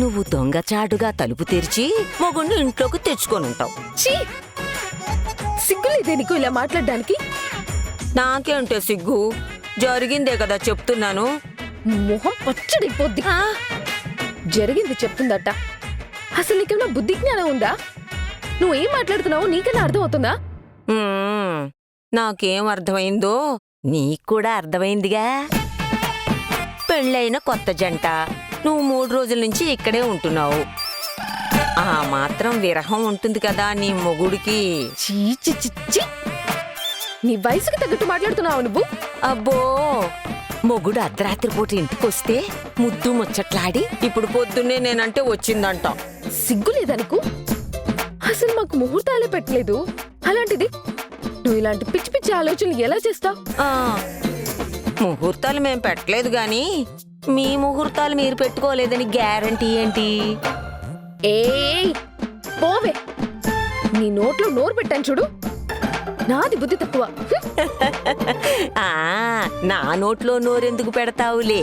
నువ్వు దొంగచాటుగా తలుపు తెరిచి మొగుణ్ణి ఇంట్లోకి తెచ్చుకొనుంటావు. ఛీ! సిగ్గులేదే నీకు ఇలా మాట్లాడడానికి? నాకేంటే సిగ్గు, జరిగిందే కదా చెప్తున్నాను. మొహం పచ్చడిపోద్ది. జరిగింది చెప్తుందట. అసలు నీకేమైనా బుద్ధి జ్ఞానం ఉందా? నువ్వేం మాట్లాడుతున్నావో నీకన్నా అర్థం అవుతుందా? నాకేం అర్థమైందో నీకు కూడా అర్థమైందిగా. పెళ్ళైన కొత్త జంట, నువ్వు 3 రోజుల నుంచి ఇక్కడే ఉంటున్నావు. ఆ మాత్రం విరహం ఉంటుంది కదా నీ మొగుడికి. చీ చీ చీ చీ! నీ వయసుకి తగ్గట్టు మాట్లాడుతున్నావు నువ్వు. అబ్బో, మొగుడు అర్ధరాత్రి పూట ఇంటికొస్తే ముద్దు ముచ్చట్లాడి ఇప్పుడు పొద్దున్నే నేనంటే వచ్చిందంట. సిగ్గులేదా నీకు? అసలు మాకు ముహూర్తాలే పెట్టలేదు. అలాంటిది నువ్వు ఇలాంటి పిచ్చి పిచ్చి ఆలోచనలు ఎలా చేస్తావు? ముహూర్తాలు మేం పెట్టలేదు గాని మీ ముహూర్తాలు మీరు పెట్టుకోలేదని గ్యారంటీ ఏంటి? ఏయ్ పోవే, నీ నోట్లో నోరు పెట్టాను చూడు. నాది బుద్ధి తక్కువ. నా నోట్లో నోరెందుకు పెడతావులే?